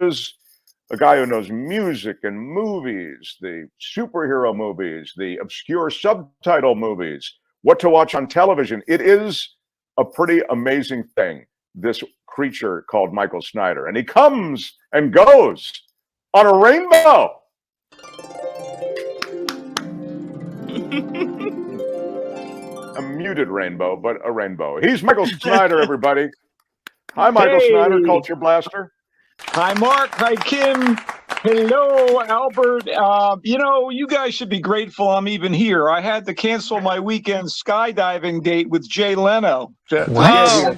is a guy who knows music and movies, the superhero movies, the obscure subtitle movies, what to watch on television. It is a pretty amazing thing, this creature called Michael Snyder. And he comes and goes on a rainbow. A muted rainbow, but a rainbow. He's Michael Snyder, everybody. Hi, Michael Snyder, Culture Blaster. Hi, Mark. Hi, Kim. Hello, Albert. You guys should be grateful I'm even here. I had to cancel my weekend skydiving date with Jay Leno. What?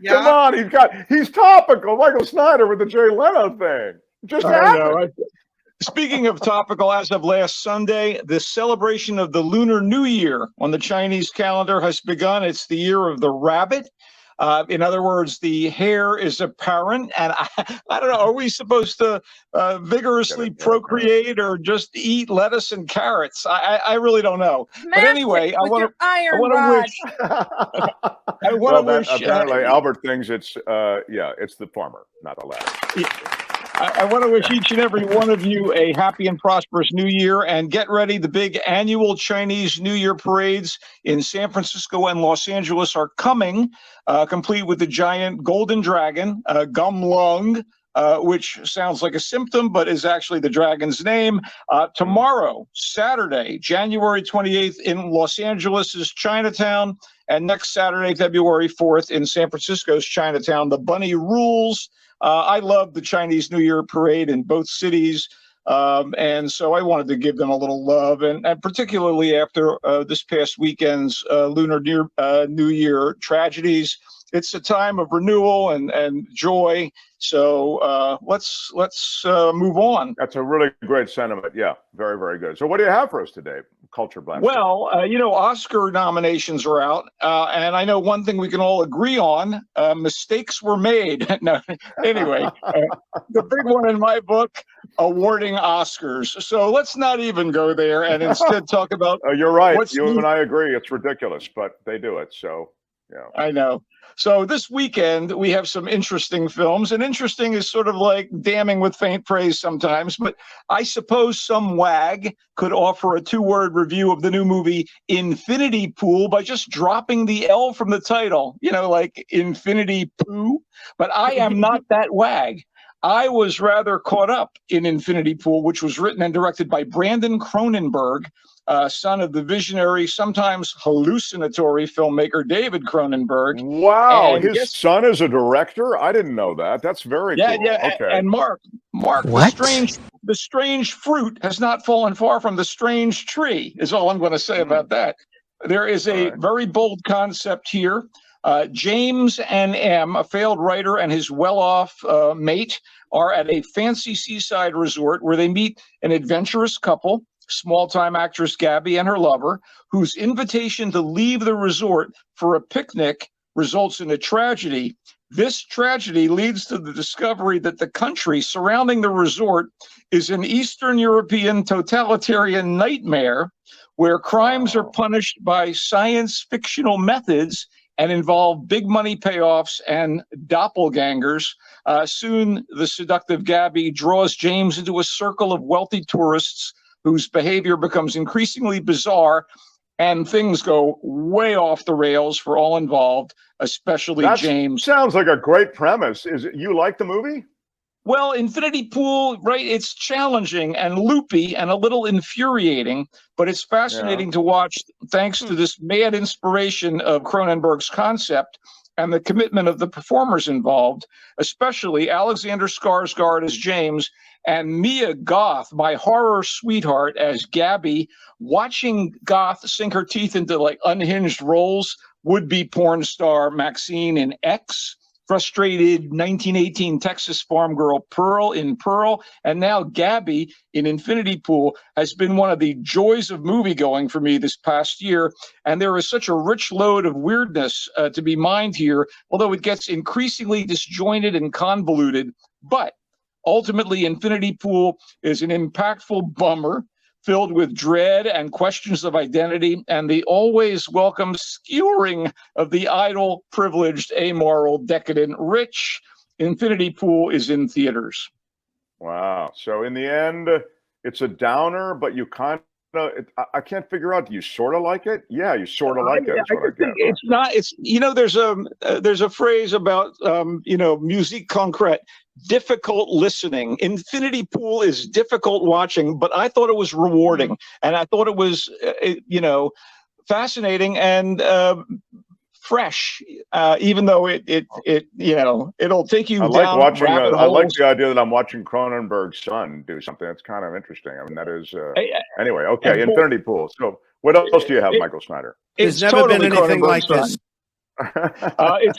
Come on, he's topical. Michael Snyder with the Jay Leno thing. Just happened. Speaking of topical, as of last Sunday, the celebration of the Lunar New Year on the Chinese calendar has begun. It's the year of the rabbit. In other words, the hair is apparent. And I don't know, are we supposed to vigorously procreate or just eat lettuce and carrots? I really don't know. But anyway, I want to wish. Apparently, Albert thinks it's the former, not the latter. I want to wish each and every one of you a happy and prosperous New Year, and get ready. The big annual Chinese New Year parades in San Francisco and Los Angeles are coming, complete with the giant golden dragon, Gumlung, which sounds like a symptom, but is actually the dragon's name. Tomorrow, Saturday, January 28th in Los Angeles is Chinatown, and next Saturday, February 4th in San Francisco's Chinatown. The bunny rules. I love the Chinese New Year parade in both cities, and so I wanted to give them a little love, and particularly after this past weekend's Lunar New Year tragedies. It's a time of renewal and joy. So let's move on. That's a really great sentiment. Yeah, very, very good. So what do you have for us today, Culture Blaster? Well, Oscar nominations are out, and I know one thing we can all agree on: mistakes were made. No, anyway, the big one in my book, awarding Oscars. So let's not even go there, and instead talk about. You're right. You and I agree. It's ridiculous, but they do it. So. Yeah. I know. So this weekend, we have some interesting films, and interesting is sort of like damning with faint praise sometimes, but I suppose some wag could offer a 2-word review of the new movie Infinity Pool by just dropping the L from the title, like Infinity Poo. But I am not that wag. I was rather caught up in Infinity Pool, which was written and directed by Brandon Cronenberg, son of the visionary, sometimes hallucinatory filmmaker David Cronenberg. Wow, and his son is a director? I didn't know that. That's very cool. Yeah. Okay. And Mark, the strange fruit has not fallen far from the strange tree, is all I'm going to say about that. There is a very bold concept here. James and M, a failed writer, and his well-off mate are at a fancy seaside resort where they meet an adventurous couple, small-time actress Gabby and her lover, whose invitation to leave the resort for a picnic results in a tragedy. This tragedy leads to the discovery that the country surrounding the resort is an Eastern European totalitarian nightmare where crimes are punished by science-fictional methods and involve big money payoffs and doppelgangers. Soon, the seductive Gabby draws James into a circle of wealthy tourists whose behavior becomes increasingly bizarre, and things go way off the rails for all involved, especially James. Sounds like a great premise. You like the movie? Well, Infinity Pool, right? It's challenging and loopy and a little infuriating, but it's fascinating to watch thanks to this mad inspiration of Cronenberg's concept and the commitment of the performers involved, especially Alexander Skarsgård as James and Mia Goth, my horror sweetheart, as Gabby. Watching Goth sink her teeth into like unhinged roles, would-be porn star Maxine in X, frustrated 1918 Texas farm girl Pearl in Pearl, and now Gabby in Infinity Pool has been one of the joys of movie-going for me this past year. And there is such a rich load of weirdness to be mined here, although it gets increasingly disjointed and convoluted. But ultimately, Infinity Pool is an impactful bummer filled with dread and questions of identity and the always welcome skewering of the idle, privileged, amoral, decadent rich. Infinity Pool is in theaters. Wow. So in the end, it's a downer, but you kind of, I can't figure out, do you sort of like it? Yeah, you sort of like it, is what I get. It's not, it's, there's a phrase about, musique concrète, difficult listening. Infinity Pool is difficult watching, but I thought it was rewarding. And I thought it was, fascinating and fresh, even though it'll take you down rabbit holes. I like the idea that I'm watching Cronenberg's son do something that's kind of interesting. I mean, that is anyway. Okay, Infinity Pool. So what else do you have, Michael Snyder? There's never been anything like this. It's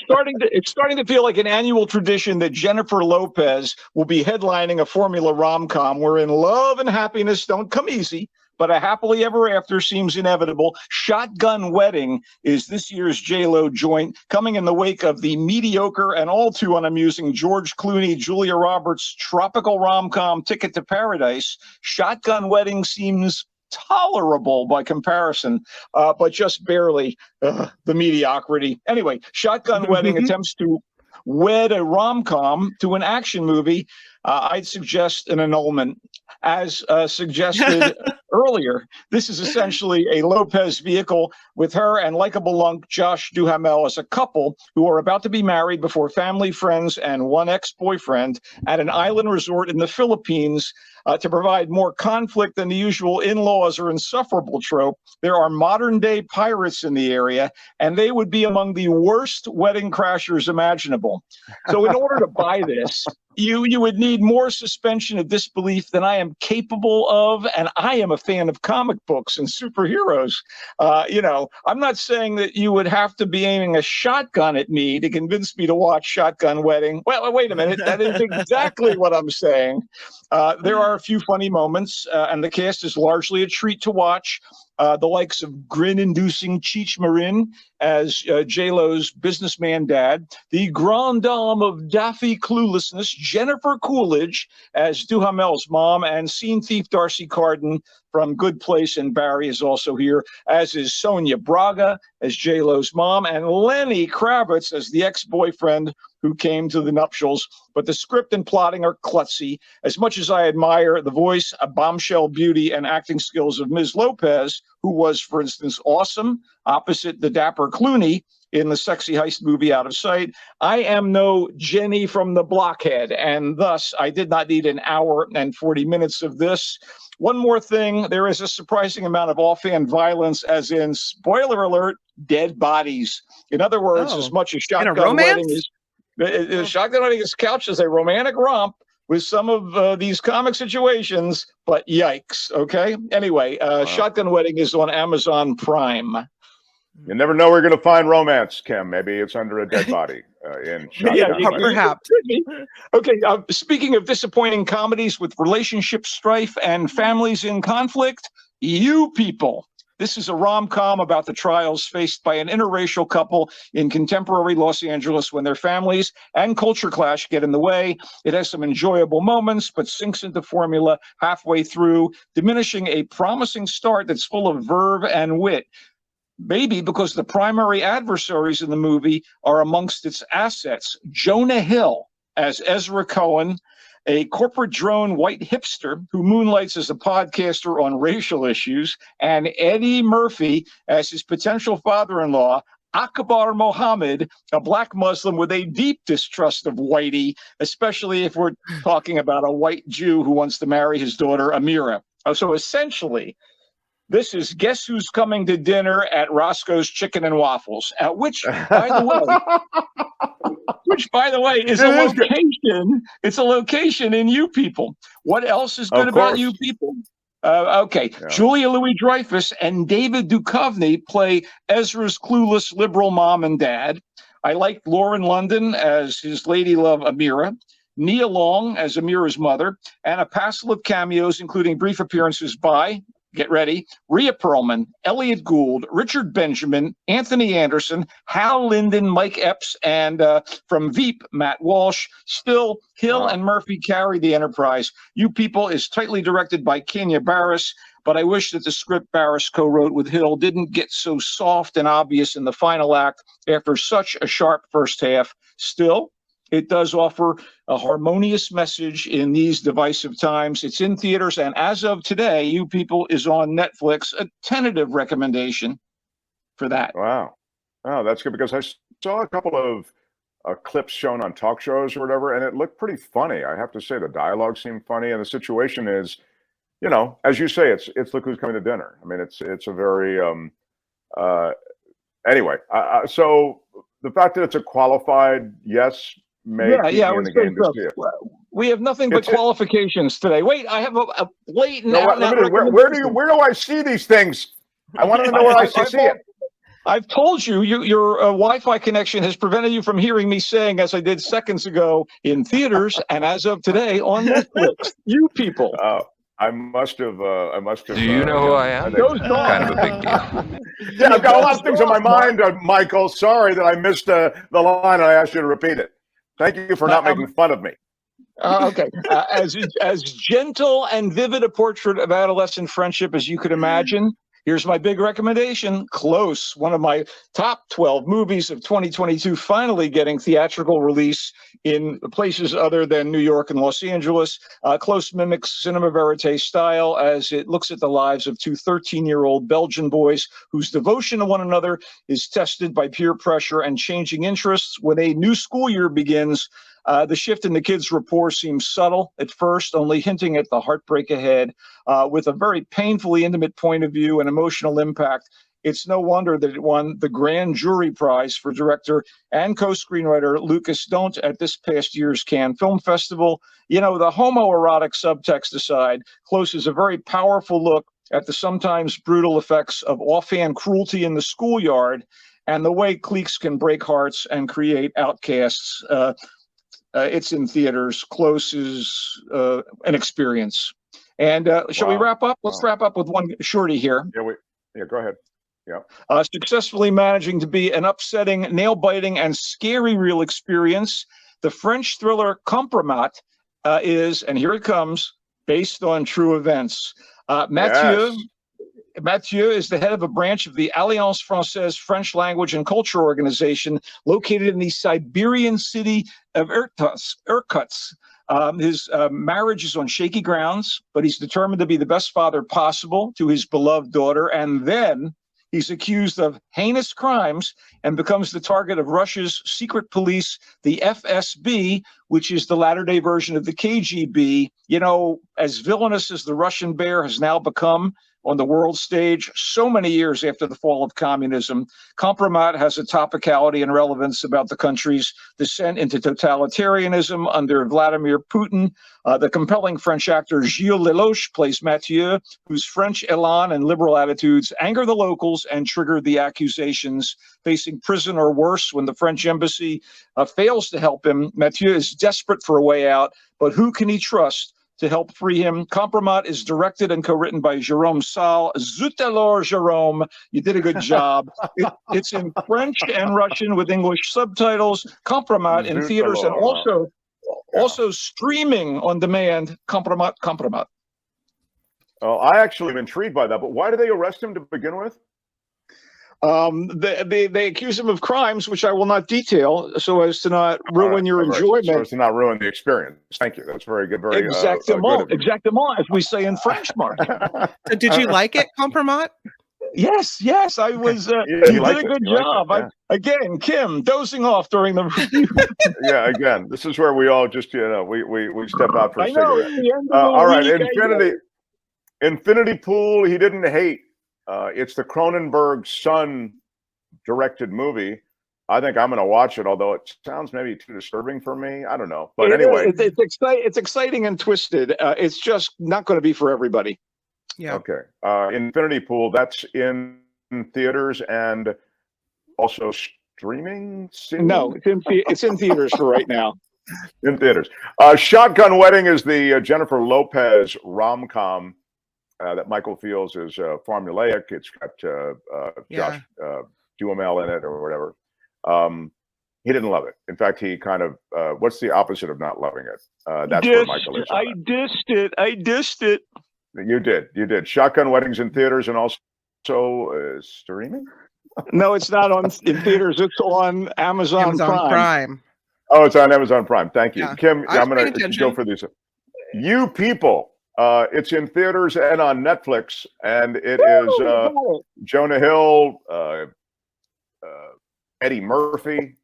starting to feel like an annual tradition that Jennifer Lopez will be headlining a Formula rom-com wherein love and happiness don't come easy, but a happily ever after seems inevitable. Shotgun Wedding is this year's J-Lo joint, coming in the wake of the mediocre and all too unamusing George Clooney, Julia Roberts tropical rom-com Ticket to Paradise. Shotgun Wedding seems tolerable by comparison, but just barely the mediocrity. Anyway, Shotgun Wedding attempts to wed a rom-com to an action movie. I'd suggest an annulment. As suggested earlier, this is essentially a Lopez vehicle with her and likable lunk Josh Duhamel as a couple who are about to be married before family, friends, and one ex-boyfriend at an island resort in the Philippines. To provide more conflict than the usual in-laws or insufferable trope, there are modern-day pirates in the area, and they would be among the worst wedding crashers imaginable. So in order to buy this, you would need more suspension of disbelief than I am capable of, and I am a fan of comic books and superheroes. I'm not saying that you would have to be aiming a shotgun at me to convince me to watch Shotgun Wedding. Well, wait a minute. That is exactly what I'm saying. There are a few funny moments, and the cast is largely a treat to watch. The likes of grin-inducing Cheech Marin as J-Lo's businessman dad, the grande dame of daffy cluelessness, Jennifer Coolidge as Duhamel's mom, and scene thief Darcy Carden from Good Place and Barry is also here, as is Sonia Braga as J-Lo's mom, and Lenny Kravitz as the ex-boyfriend who came to the nuptials. But the script and plotting are klutzy. As much as I admire the voice, a bombshell beauty, and acting skills of Ms. Lopez, who was, for instance, awesome opposite the dapper Clooney in the sexy heist movie Out of Sight, I am no Jenny from the Blockhead, and thus I did not need an hour and 40 minutes of this. One more thing, there is a surprising amount of offhand violence, as in, spoiler alert, dead bodies. In other words, as much as Shotgun Wedding is Shotgun Wedding is couched as a romantic romp with some of these comic situations, but yikes, okay? Anyway, Shotgun Wedding is on Amazon Prime. You never know where you're going to find romance, Kim. Maybe it's under a dead body in Shotgun. Yeah, perhaps. Okay, speaking of disappointing comedies with relationship strife and families in conflict, You People. This is a rom-com about the trials faced by an interracial couple in contemporary Los Angeles when their families and culture clash get in the way. It has some enjoyable moments, but sinks into formula halfway through, diminishing a promising start that's full of verve and wit. Maybe because the primary adversaries in the movie are amongst its assets. Jonah Hill as Ezra Cohen, a corporate drone white hipster who moonlights as a podcaster on racial issues, and Eddie Murphy as his potential father-in-law, Akbar Mohammed, a black Muslim with a deep distrust of whitey, especially if we're talking about a white Jew who wants to marry his daughter, Amira. So essentially, this is Guess Who's Coming to Dinner at Roscoe's Chicken and Waffles, which, by the way, is a location. It's a location in You People. What else is good about You People? Okay, yeah. Julia Louis-Dreyfus and David Duchovny play Ezra's clueless liberal mom and dad. I liked Lauren London as his lady love Amira, Nia Long as Amira's mother, and a passel of cameos, including brief appearances by, get ready, Rhea Perlman, Elliot Gould, Richard Benjamin, Anthony Anderson, Hal Linden, Mike Epps, and from Veep, Matt Walsh. Still, Hill and Murphy carry the enterprise. You People is tightly directed by Kenya Barris, but I wish that the script Barris co-wrote with Hill didn't get so soft and obvious in the final act after such a sharp first half. Still, it does offer a harmonious message in these divisive times. It's in theaters, and as of today, You People is on Netflix. A tentative recommendation for that. Wow. Oh, that's good, because I saw a couple of clips shown on talk shows or whatever, and it looked pretty funny. I have to say, the dialogue seemed funny, and the situation is, you know, as you say, it's Look Who's Coming to Dinner. I mean, it's a very anyway. So the fact that it's a qualified yes may keep me in the game to see it. We have nothing but qualifications today. Wait, I have a blatant. No, where do I see these things? I want to know where I see it. I've told you, your Wi-Fi connection has prevented you from hearing me saying, as I did seconds ago, in theaters and as of today on Netflix. You People. I must have. Do you know who I am? Kind of a big deal. Yeah, I've got a lot of things on my mind, Michael. Sorry that I missed the line and I asked you to repeat it. Thank you for not making fun of me. Okay. As gentle and vivid a portrait of adolescent friendship as you could imagine, here's my big recommendation, Close, one of my top 12 movies of 2022, finally getting theatrical release in places other than New York and Los Angeles. Close mimics cinema verite style as it looks at the lives of two 13-year-old Belgian boys whose devotion to one another is tested by peer pressure and changing interests. When a new school year begins, the shift in the kids' rapport seems subtle at first, only hinting at the heartbreak ahead. With a very painfully intimate point of view and emotional impact, it's no wonder that it won the Grand Jury Prize for director and co-screenwriter Lucas Don't at this past year's Cannes Film Festival. You know, the homoerotic subtext aside, Close is a very powerful look at the sometimes brutal effects of offhand cruelty in the schoolyard and the way cliques can break hearts and create outcasts. It's in theaters. Close is an experience. And shall we wrap up? Let's wrap up with one shorty here. Yeah, go ahead. Yeah. Successfully managing to be an upsetting, nail-biting, and scary real experience, the French thriller Compromat is, and here it comes, based on true events. Mathieu is the head of a branch of the Alliance Française French Language and Culture Organization located in the Siberian city of Irkutsk. His marriage is on shaky grounds, but he's determined to be the best father possible to his beloved daughter. And then he's accused of heinous crimes and becomes the target of Russia's secret police, the FSB, which is the latter-day version of the KGB. You know, as villainous as the Russian bear has now become on the world stage so many years after the fall of communism, Compromat has a topicality and relevance about the country's descent into totalitarianism under Vladimir Putin. The compelling French actor Gilles Lelouch plays Mathieu, whose French elan and liberal attitudes anger the locals and trigger the accusations. Facing prison or worse when the French embassy fails to help him, Mathieu is desperate for a way out, but who can he trust to help free him? Compromat is directed and co-written by Jérôme Salle. Zut alors, Jérôme, you did a good job. It's in French and Russian with English subtitles. Compromat in theaters and also streaming on demand. Compromat. Oh, I actually am intrigued by that, but why did they arrest him to begin with? They accuse him of crimes, which I will not detail, so as to not ruin your enjoyment. So as to not ruin the experience. Thank you. That's very good. Very exactement, as we say in French, Mark. Did you like it, Compromat? Yes. I was. You did a good job. Again, Kim dozing off during the review. Yeah. Again, this is where we all just we step out for a cigarette. All right, Infinity Pool. He didn't hate. It's the Cronenberg son directed movie. I think I'm going to watch it, although it sounds maybe too disturbing for me. I don't know. But anyway. It's exciting and twisted. It's just not going to be for everybody. Yeah. Okay. Infinity Pool, that's in theaters and also streaming soon? No, it's in theaters for right now. In theaters. Shotgun Wedding is the Jennifer Lopez rom-com that Michael feels is formulaic. It's got Josh Duhamel in it or whatever. He didn't love it. In fact, he kind of, what's the opposite of not loving it? That's where Michael is. I dissed it. You did. Shotgun Weddings in theaters and also streaming? No, it's not in theaters. It's on Amazon Prime. Oh, it's on Amazon Prime. Thank you, Yeah, Kim. I was I'm paying going to attention. go for these. You People. It's in theaters and on Netflix, and it is Jonah Hill, Eddie Murphy.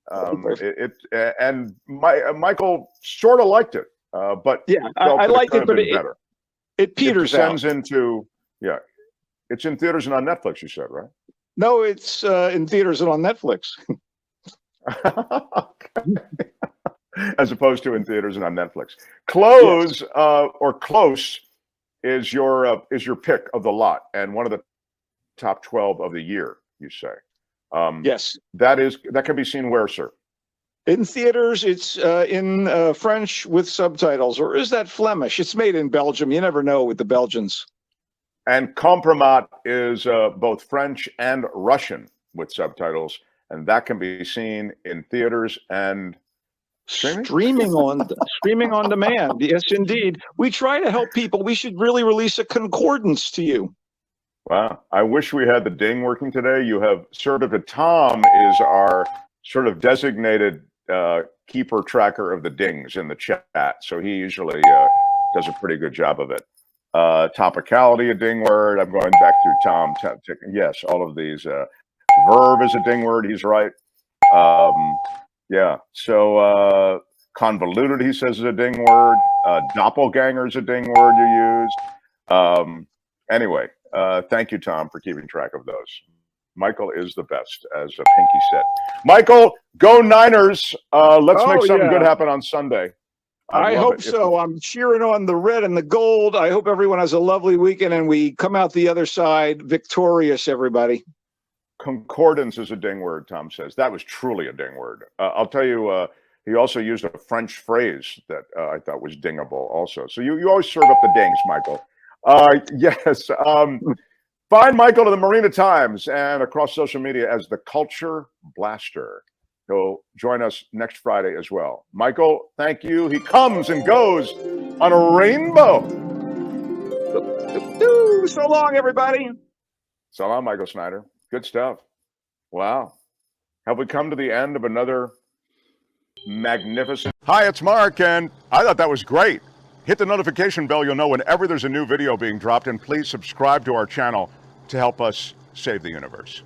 And Michael sort of liked it, but yeah, felt I that liked could it, have but been better. it peters It out. descends into, yeah, it's in theaters and on Netflix, you said, right? No, it's in theaters and on Netflix. Okay. As opposed to in theaters and on Netflix. Close, yes. Or Close is your pick of the lot and one of the top 12 of the year, you say. Yes. That can be seen where, sir? In theaters, it's in French with subtitles, or is that Flemish? It's made in Belgium. You never know with the Belgians. And KOMPROMAT is both French and Russian with subtitles, and that can be seen in theaters and streaming on demand. Yes, indeed. We try to help people. We should really release a concordance to you. Wow. I wish we had the ding working today. You have Tom is our sort of designated keeper tracker of the dings in the chat. So he usually does a pretty good job of it. Topicality, a ding word. I'm going back through Tom. Yes, all of these. Verb is a ding word. He's right. Yeah. So convoluted, he says, is a ding word. Doppelganger is a ding word you use. Anyway, thank you, Tom, for keeping track of those. Michael is the best, as Pinky said. Michael, go Niners. Let's make something good happen on Sunday. I hope so. I'm cheering on the red and the gold. I hope everyone has a lovely weekend and we come out the other side victorious, everybody. Concordance is a ding word, Tom says. That was truly a ding word. I'll tell you, he also used a French phrase that I thought was dingable also. So you always serve up the dings, Michael. Yes. Find Michael in the Marina Times and across social media as the Culture Blaster. He'll join us next Friday as well. Michael, thank you. He comes and goes on a rainbow. So long, everybody. So long, Michael Snyder. Good stuff. Wow. Have we come to the end of another magnificent... Hi, it's Mark, and I thought that was great. Hit the notification bell. You'll know whenever there's a new video being dropped, and please subscribe to our channel to help us save the universe.